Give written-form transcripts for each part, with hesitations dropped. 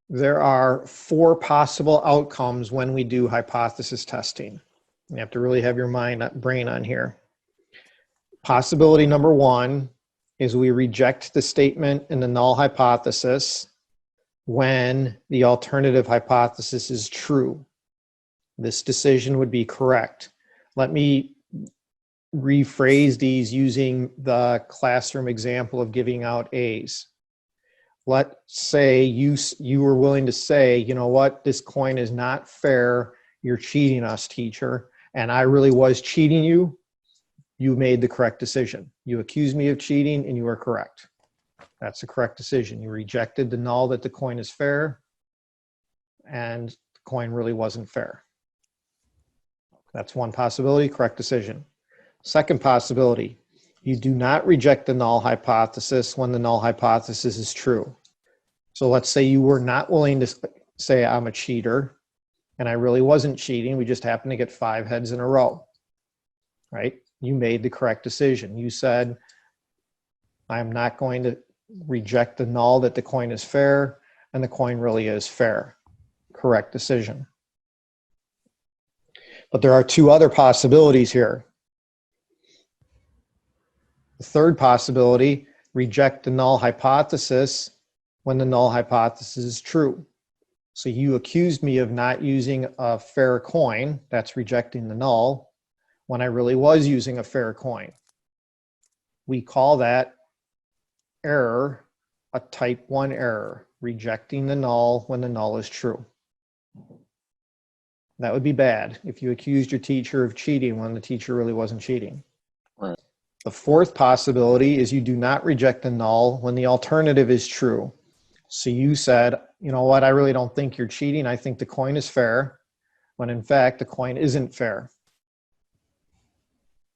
There are 4 possible outcomes when we do hypothesis testing. You have to really have your brain on here. Possibility number 1 is we reject the statement in the null hypothesis when the alternative hypothesis is true. This decision would be correct. Let me rephrase these using the classroom example of giving out A's. Let's say you were willing to say, you know what, this coin is not fair. You're cheating us, teacher. And I really was cheating you. You made the correct decision. You accused me of cheating and you are correct. That's the correct decision. You rejected the null that the coin is fair and the coin really wasn't fair. That's one possibility, correct decision. Second possibility, you do not reject the null hypothesis when the null hypothesis is true. So let's say you were not willing to say I'm a cheater and I really wasn't cheating. We just happened to get 5 heads in a row, right? You made the correct decision. You said, I'm not going to reject the null that the coin is fair and the coin really is fair. Correct decision. But there are 2 other possibilities here. The third possibility, reject the null hypothesis when the null hypothesis is true. So you accused me of not using a fair coin, that's rejecting the null, when I really was using a fair coin. We call that error a type 1 error, rejecting the null when the null is true. That would be bad if you accused your teacher of cheating when the teacher really wasn't cheating. Right. The fourth possibility is you do not reject the null when the alternative is true. So you said, you know what, I really don't think you're cheating. I think the coin is fair, when in fact the coin isn't fair.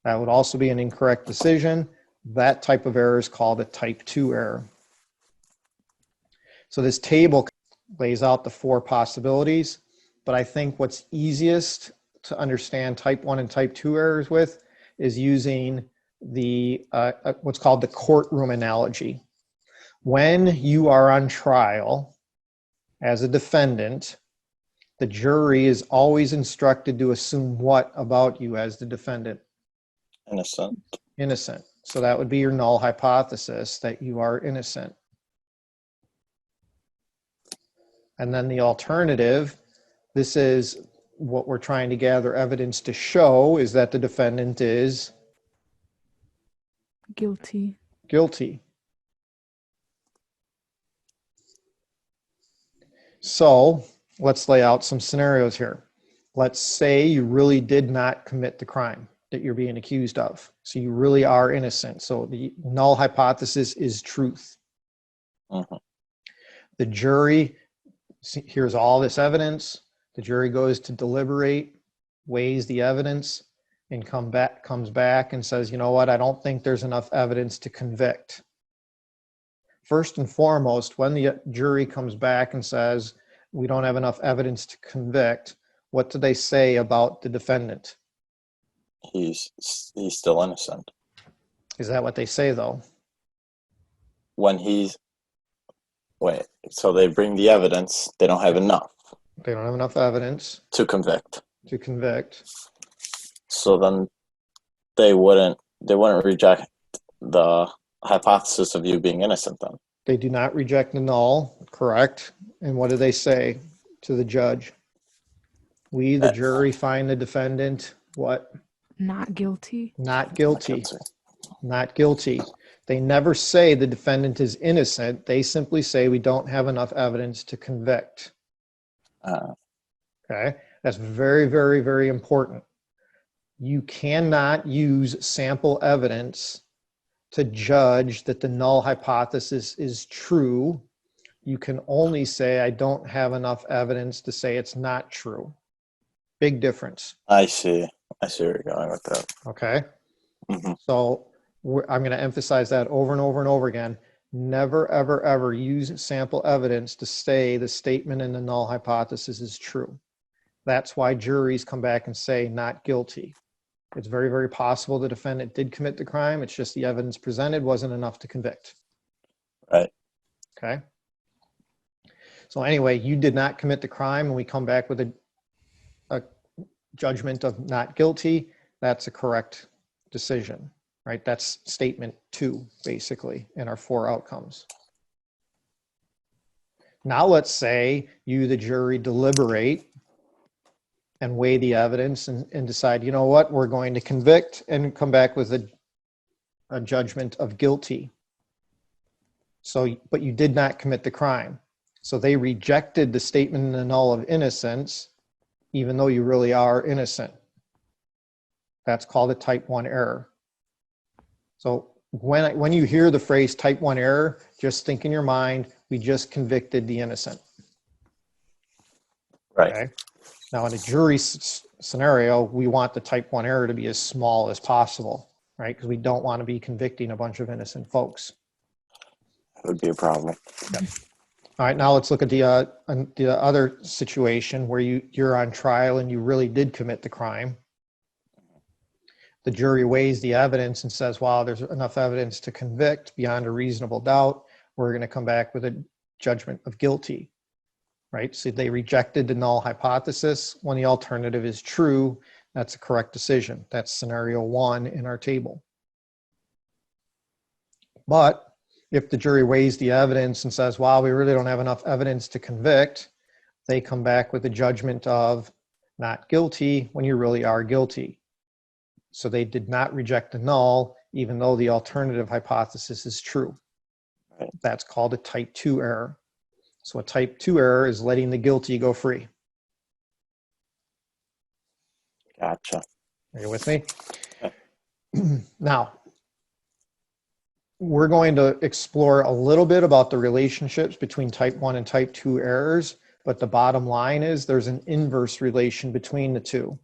That would also be an incorrect decision. That type of error is called a type 2 error. So this table lays out the 4 possibilities, but I think what's easiest to understand type 1 and type 2 errors with is using the what's called the courtroom analogy. When you are on trial as a defendant, the jury is always instructed to assume what about you as the defendant? Innocent. Innocent. So that would be your null hypothesis, that you are innocent. And then the alternative, this is what we're trying to gather evidence to show, is that the defendant is guilty. Guilty. So let's lay out some scenarios here. Let's say you really did not commit the crime that you're being accused of. So you really are innocent. So the null hypothesis is truth. Mm-hmm. The jury hears all this evidence. The jury goes to deliberate, weighs the evidence, and comes back and says, you know what, I don't think there's enough evidence to convict. First and foremost, when the jury comes back and says, we don't have enough evidence to convict, what do they say about the defendant? He's still innocent. Is that what they say, though? When he's... Wait, so they bring the evidence, they don't have enough. They don't have enough evidence to convict. To convict. So then they wouldn't reject the hypothesis of you being innocent then. They do not reject the null, correct? And what do they say to the judge? We, the jury, find the defendant, what? Not guilty. Not guilty. Not guilty. They never say the defendant is innocent. They simply say we don't have enough evidence to convict. Okay? That's very, very, very important. You cannot use sample evidence to judge that the null hypothesis is true. You can only say, I don't have enough evidence to say it's not true. Big difference. I see where you're going with that. Okay? Mm-hmm. So I'm going to emphasize that over and over and over again. Never, ever, ever use sample evidence to say the statement in the null hypothesis is true. That's why juries come back and say not guilty. It's very, very possible the defendant did commit the crime. It's just the evidence presented wasn't enough to convict. Right. Okay. So anyway, you did not commit the crime and we come back with a judgment of not guilty. That's a correct decision, right? That's statement 2, basically, in our 4 outcomes. Now let's say you, the jury, deliberate and weigh the evidence and decide, you know what, we're going to convict and come back with a judgment of guilty. So, but you did not commit the crime. So they rejected the statement in the null of innocence, even though you really are innocent. That's called a type 1 error. So when you hear the phrase type 1 error, just think in your mind, we just convicted the innocent. Right. Okay? Now in a jury scenario, we want the type 1 error to be as small as possible, right? Because we don't want to be convicting a bunch of innocent folks. That would be a problem. Yep. All right, now let's look at the other situation where you're on trial and you really did commit the crime. The jury weighs the evidence and says, wow, there's enough evidence to convict beyond a reasonable doubt. We're going to come back with a judgment of guilty, right? So they rejected the null hypothesis when the alternative is true. That's a correct decision. That's scenario 1 in our table. But if the jury weighs the evidence and says, wow, we really don't have enough evidence to convict, they come back with a judgment of not guilty when you really are guilty. So they did not reject the null, even though the alternative hypothesis is true. Right. That's called a type 2 error. So a type 2 error is letting the guilty go free. Gotcha. Are you with me? Yeah. Now, we're going to explore a little bit about the relationships between type 1 and type 2 errors, but the bottom line is there's an inverse relation between the two.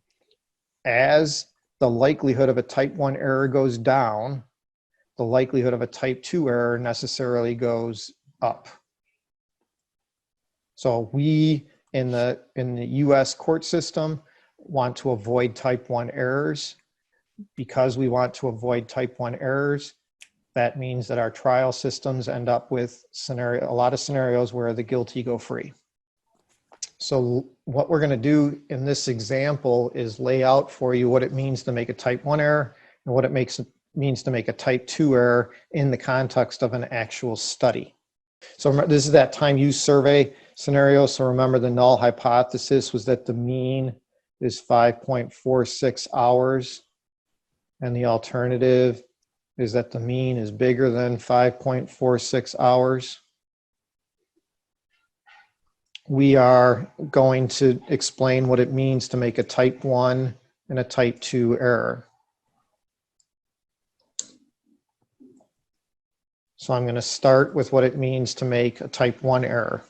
As the likelihood of a type 1 error goes down, the likelihood of a type 2 error necessarily goes up. So we in the US court system want to avoid type 1 errors. Because we want to avoid type 1 errors, that means that our trial systems end up with a lot of scenarios where the guilty go free. So what we're going to do in this example is lay out for you what it means to make a type 1 error and what it means to make a type 2 error in the context of an actual study. So this is that time use survey scenario. So remember, the null hypothesis was that the mean is 5.46 hours and the alternative is that the mean is bigger than 5.46 hours. We are going to explain what it means to make a type 1 and a type 2 error. So I'm going to start with what it means to make a type 1 error.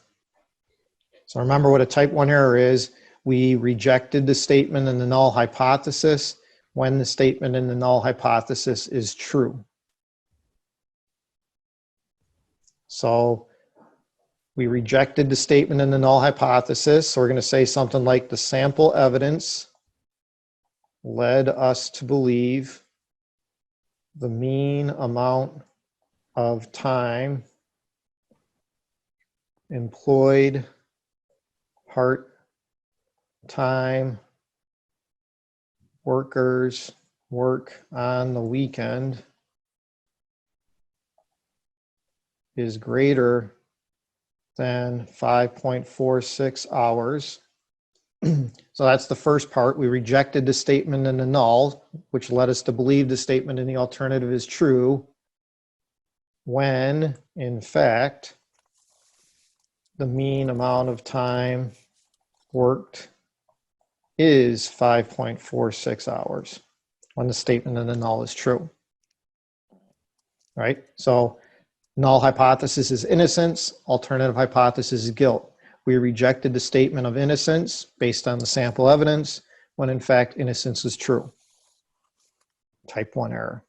So remember what a type 1 error is. We rejected the statement in the null hypothesis when the statement in the null hypothesis is true. So we rejected the statement in the null hypothesis. So we're going to say something like the sample evidence led us to believe the mean amount of time employed part-time workers work on the weekend is greater than 5.46 hours. So that's the first part. We rejected the statement in the null, which led us to believe the statement in the alternative is true, when in fact the mean amount of time worked is 5.46 hours when the statement in the null is true. Right? So null hypothesis is innocence, alternative hypothesis is guilt. We rejected the statement of innocence based on the sample evidence when in fact innocence is true. Type 1 error.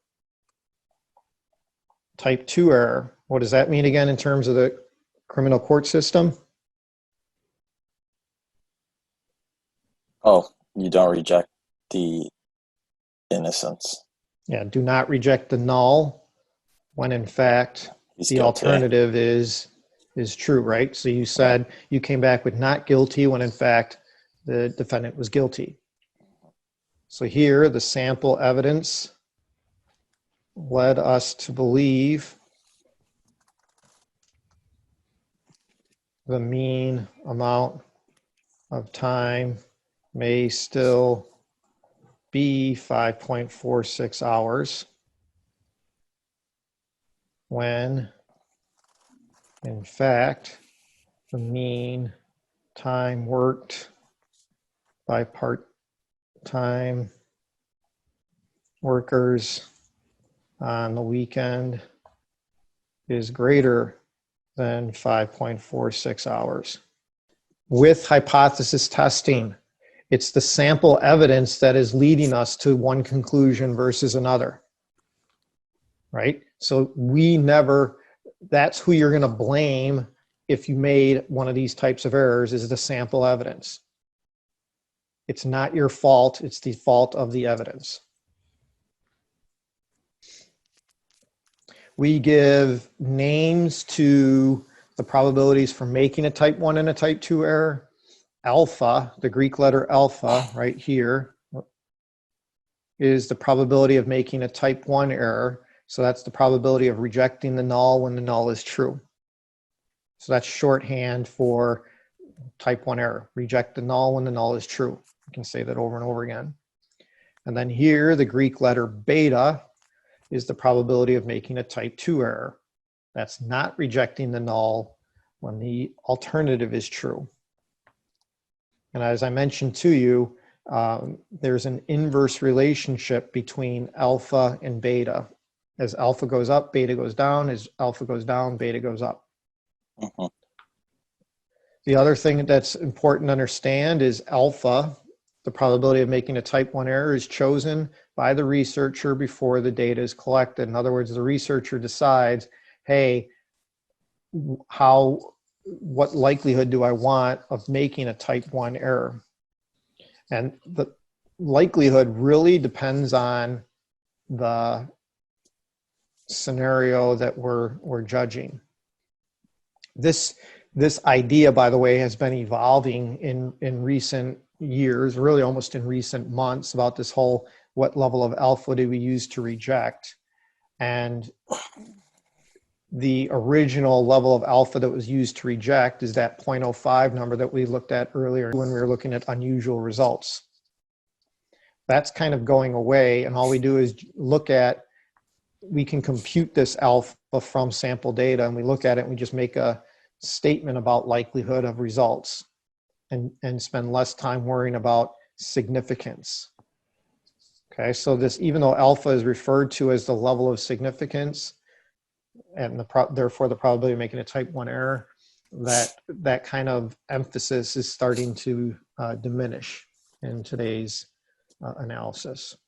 Type 2 error. What does that mean again in terms of the criminal court system? Oh, you don't reject the innocence. Yeah, do not reject the null when in fact He's the guilty. alternative is is true, right? So you said you came back with not guilty when in fact the defendant was guilty. So here the sample evidence led us to believe the mean amount of time may still be 5.46 hours when in fact the mean time worked by part-time workers on the weekend is greater than 5.46 hours. With hypothesis testing, it's the sample evidence that is leading us to one conclusion versus another, right? So that's who you're going to blame if you made one of these types of errors, is the sample evidence. It's not your fault, it's the fault of the evidence. We give names to the probabilities for making a type 1 and a type 2 error. Alpha, the Greek letter alpha right here, is the probability of making a type 1 error. So that's the probability of rejecting the null when the null is true. So that's shorthand for type 1 error. Reject the null when the null is true. You can say that over and over again. And then here, the Greek letter beta is the probability of making a type 2 error. That's not rejecting the null when the alternative is true. And as I mentioned to you, there's an inverse relationship between alpha and beta. As alpha goes up, beta goes down. As alpha goes down, beta goes up. The other thing that's important to understand is alpha, the probability of making a type 1 error, is chosen by the researcher before the data is collected. In other words, the researcher decides, hey, what likelihood do I want of making a type 1 error? And the likelihood really depends on the scenario that we're judging. This idea, by the way, has been evolving in recent years, really almost in recent months, about this whole what level of alpha do we use to reject. And the original level of alpha that was used to reject is that 0.05 number that we looked at earlier when we were looking at unusual results. That's kind of going away, and all we do is we can compute this alpha from sample data, and we look at it and we just make a statement about likelihood of results and spend less time worrying about significance. Okay, so this, even though alpha is referred to as the level of significance, and therefore the probability of making a type 1 error, that kind of emphasis is starting to diminish in today's analysis.